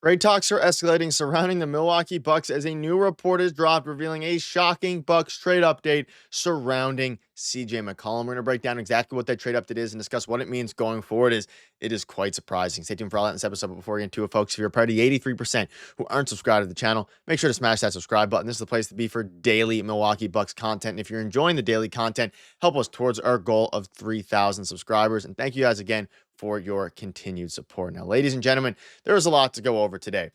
Great talks are escalating surrounding the Milwaukee Bucks as a new report is dropped revealing a shocking Bucks trade update surrounding CJ McCollum. We're going to break down exactly what that trade update is and discuss what it means going forward. It is quite surprising. Stay tuned for all that in this episode. But before we get into it, folks, if you're a part of the 83% who aren't subscribed to the channel, make sure to smash that subscribe button. This is the place to be for daily Milwaukee Bucks content. And if you're enjoying the daily content, help us towards our goal of 3,000 subscribers. And thank you guys again for your continued support. Now, ladies and gentlemen, there is a lot to go over today.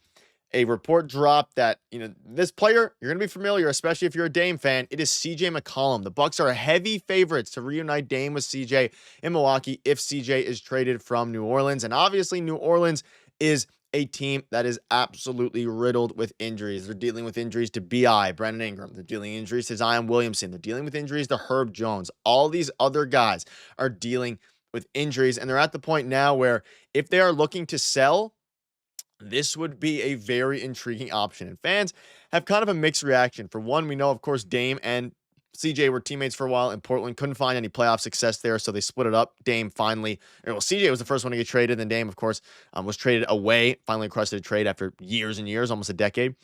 A report dropped that, this player, you're going to be familiar, especially if you're a Dame fan. It is CJ McCollum. The Bucks are heavy favorites to reunite Dame with CJ in Milwaukee if CJ is traded from New Orleans. And obviously, New Orleans is a team that is absolutely riddled with injuries. They're dealing with injuries to B.I., Brandon Ingram. They're dealing with injuries to Zion Williamson. They're dealing with injuries to Herb Jones. All these other guys are dealing with injuries, and they're at the point now where if they are looking to sell, this would be a very intriguing option. And fans have kind of a mixed reaction. For one, we know, of course, Dame and CJ were teammates for a while in Portland, couldn't find any playoff success there, so they split it up. Dame finally, CJ was the first one to get traded, then Dame, of course, was traded away, finally requested a trade after years and years, almost a decade.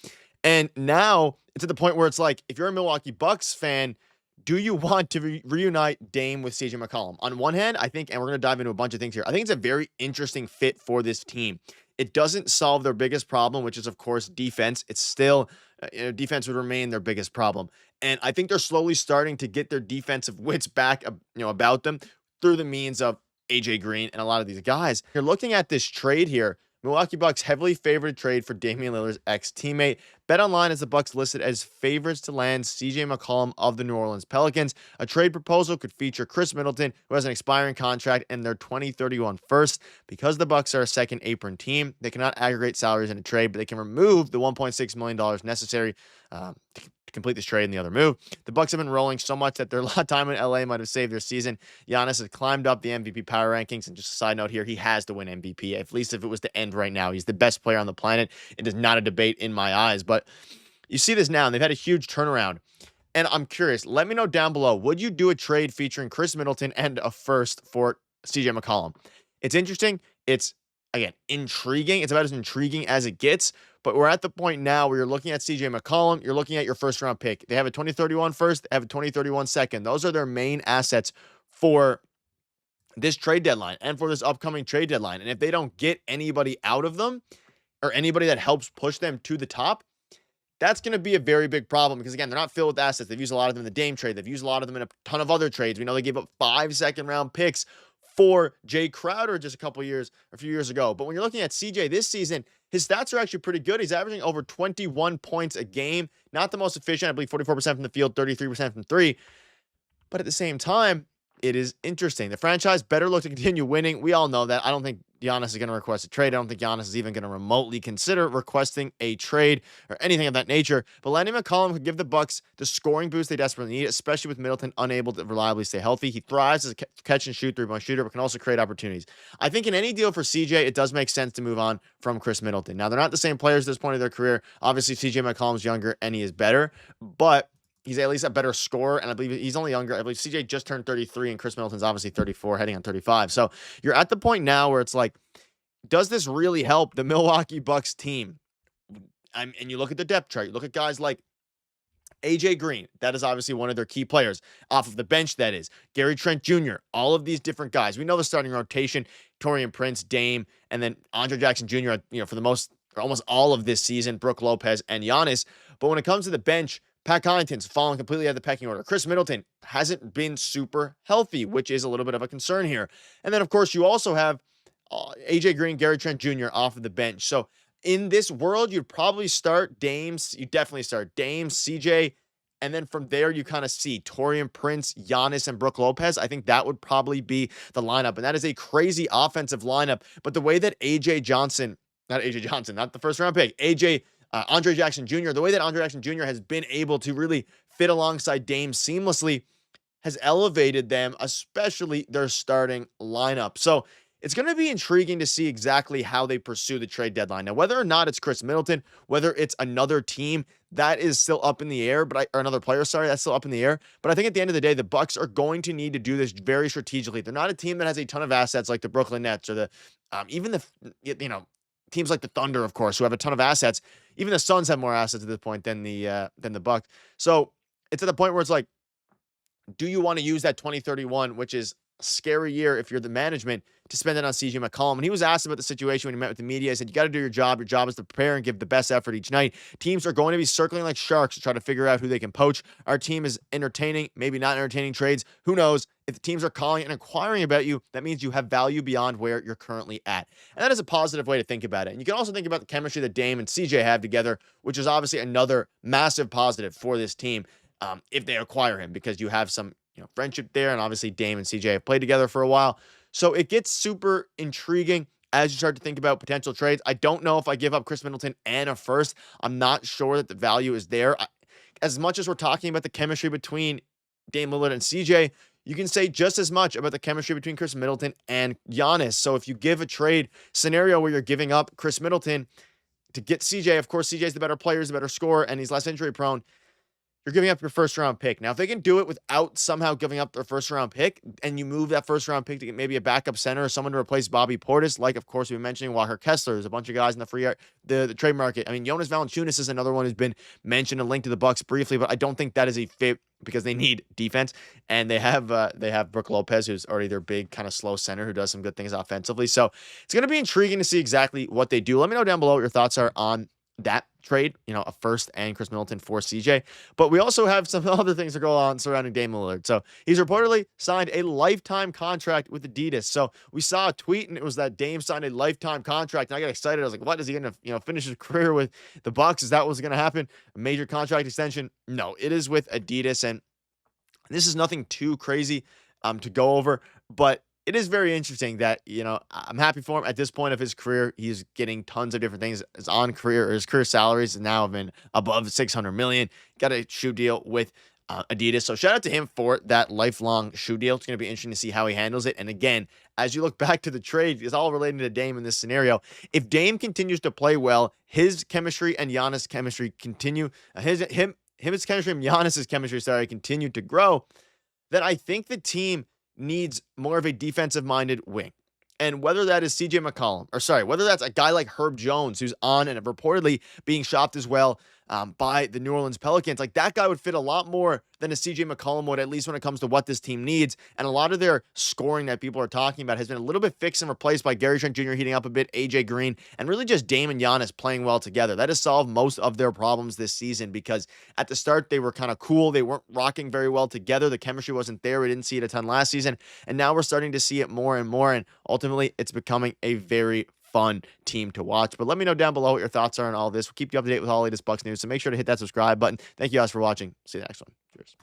And now it's at the point where it's like, if you're a Milwaukee Bucks fan, do you want to reunite Dame with CJ McCollum? On one hand, I think, and we're going to dive into a bunch of things here, I think it's a very interesting fit for this team. It doesn't solve their biggest problem, which is, of course, defense. It's still, defense would remain their biggest problem. And I think they're slowly starting to get their defensive wits back, about them through the means of AJ Green and a lot of these guys. You're looking at this trade here. Milwaukee Bucks heavily favored trade for Damian Lillard's ex-teammate. BetOnline has the Bucks listed as favorites to land CJ McCollum of the New Orleans Pelicans. A trade proposal could feature Chris Middleton, who has an expiring contract, and their 2031 first. Because the Bucks are a second apron team, they cannot aggregate salaries in a trade, but they can remove the $1.6 million necessary to complete this trade and the other move. The Bucks have been rolling so much that their time in LA might have saved their season. Giannis has climbed up the MVP power rankings, and just a side note here, he has to win MVP, at least if it was to end right now. He's the best player on the planet. It is not a debate in my eyes, but you see this now, and they've had a huge turnaround. And I'm curious, let me know down below, would you do a trade featuring Chris Middleton and a first for CJ McCollum? It's interesting. It's, again, intriguing. It's about as intriguing as it gets. But we're at the point now where you're looking at CJ McCollum, you're looking at your first round pick. They have a 2031 first, they have a 2031 second. Those are their main assets for this trade deadline and for this upcoming trade deadline. And if they don't get anybody out of them or anybody that helps push them to the top, that's going to be a very big problem because, again, they're not filled with assets. They've used a lot of them in the Dame trade. They've used a lot of them in a ton of other trades. We know they gave up 5 second-round picks for Jay Crowder just a few years ago. But when you're looking at CJ this season, his stats are actually pretty good. He's averaging over 21 points a game. Not the most efficient. I believe 44% from the field, 33% from three. But at the same time, it is interesting. The franchise better look to continue winning. We all know that. I don't think Giannis is going to request a trade. I don't think Giannis is even going to remotely consider requesting a trade or anything of that nature. But landing McCollum could give the Bucks the scoring boost they desperately need, especially with Middleton unable to reliably stay healthy. He thrives as a catch and shoot three-point shooter, but can also create opportunities. I think in any deal for CJ, it does make sense to move on from Chris Middleton. Now, they're not the same players at this point of their career. Obviously, CJ McCollum's younger and he is better, but he's at least a better scorer, and I believe he's only younger. I believe CJ just turned 33, and Chris Middleton's obviously 34, heading on 35. So you're at the point now where it's like, does this really help the Milwaukee Bucks team? And you look at the depth chart. You look at guys like AJ Green. That is obviously one of their key players. Off of the bench, that is. Gary Trent Jr., all of these different guys. We know the starting rotation, Taurean Prince, Dame, and then Andre Jackson Jr., for the most, or almost all of this season, Brook Lopez, and Giannis. But when it comes to the bench, Pat Connaughton's fallen completely out of the pecking order. Chris Middleton hasn't been super healthy, which is a little bit of a concern here. And then, of course, you also have AJ Green, Gary Trent Jr. off of the bench. So in this world, you'd probably start Dames. You definitely start Dame, CJ, and then from there, you kind of see Taurean Prince, Giannis, and Brook Lopez. I think that would probably be the lineup. And that is a crazy offensive lineup. But the way that not the first round pick, Andre Jackson Jr., the way that Andre Jackson Jr. has been able to really fit alongside Dame seamlessly has elevated them, especially their starting lineup. So it's going to be intriguing to see exactly how they pursue the trade deadline. Now, whether or not it's Chris Middleton, whether it's another team, that is still up in the air, or another player, sorry, that's still up in the air. But I think at the end of the day, the Bucks are going to need to do this very strategically. They're not a team that has a ton of assets like the Brooklyn Nets or even the teams like the Thunder, of course, who have a ton of assets. Even the Suns have more assets at this point than the Bucks. So it's at the point where it's like, do you want to use that 2031, which is a scary year if you're the management, to spend it on CJ McCollum? And he was asked about the situation when he met with the media. He said, you got to do your job. Your job is to prepare and give the best effort each night. Teams are going to be circling like sharks to try to figure out who they can poach. Our team is entertaining, maybe not entertaining trades. Who knows? If the teams are calling and inquiring about you, that means you have value beyond where you're currently at. And that is a positive way to think about it. And you can also think about the chemistry that Dame and CJ have together, which is obviously another massive positive for this team. If they acquire him, because you have some, friendship there, and obviously Dame and CJ have played together for a while. So it gets super intriguing as you start to think about potential trades. I don't know if I give up Chris Middleton and a first. I'm not sure that the value is there. As much as we're talking about the chemistry between Dame Lillard and CJ, you can say just as much about the chemistry between Chris Middleton and Giannis. So if you give a trade scenario where you're giving up Chris Middleton to get CJ, of course, CJ's the better player, he's the better scorer, and he's less injury prone. You're giving up your first round pick. Now, if they can do it without somehow giving up their first round pick, and you move that first round pick to get maybe a backup center or someone to replace Bobby Portis, like, of course, we've been mentioning Walker Kessler. There's a bunch of guys in the trade market. I mean, Jonas Valanciunas is another one who's been mentioned and linked to the Bucks briefly, but I don't think that is a fit because they need defense, and they have Brook Lopez, who's already their big kind of slow center who does some good things offensively. So it's going to be intriguing to see exactly what they do. Let me know down below what your thoughts are on that trade, a first and Chris Middleton for CJ. But we also have some other things that go on surrounding Damian Lillard. So he's reportedly signed a lifetime contract with Adidas. So we saw a tweet, and it was that Dame signed a lifetime contract, and I got excited. I was like, what, is he going to finish his career with the Bucks? Is that what's going to happen? A major contract extension? No, it is with Adidas, and this is nothing too crazy to go over, but it is very interesting that, I'm happy for him at this point of his career. He's getting tons of different things. His career salaries now have been above $600 million. Got a shoe deal with Adidas. So shout out to him for that lifelong shoe deal. It's going to be interesting to see how he handles it. And again, as you look back to the trade, it's all related to Dame in this scenario. If Dame continues to play well, his chemistry and Giannis' chemistry continue, his chemistry and Giannis' chemistry, continue to grow, then I think the team needs more of a defensive-minded wing. And whether that is CJ McCollum, whether that's a guy like Herb Jones, who's on and reportedly being shopped as well by the New Orleans Pelicans, like that guy would fit a lot more than a CJ McCollum would, at least when it comes to what this team needs. And a lot of their scoring that people are talking about has been a little bit fixed and replaced by Gary Trent Jr. heating up a bit, AJ Green, and really just Dame and Giannis playing well together. That has solved most of their problems this season, because at the start they were kind of cool. They weren't rocking very well together. The chemistry wasn't there. We didn't see it a ton last season. And now we're starting to see it more and more. And ultimately it's becoming a very fun team to watch. But let me know down below what your thoughts are on all this. We'll keep you up to date with all the latest Bucks news, so make sure to hit that subscribe button. Thank you guys for watching. See you next one. Cheers.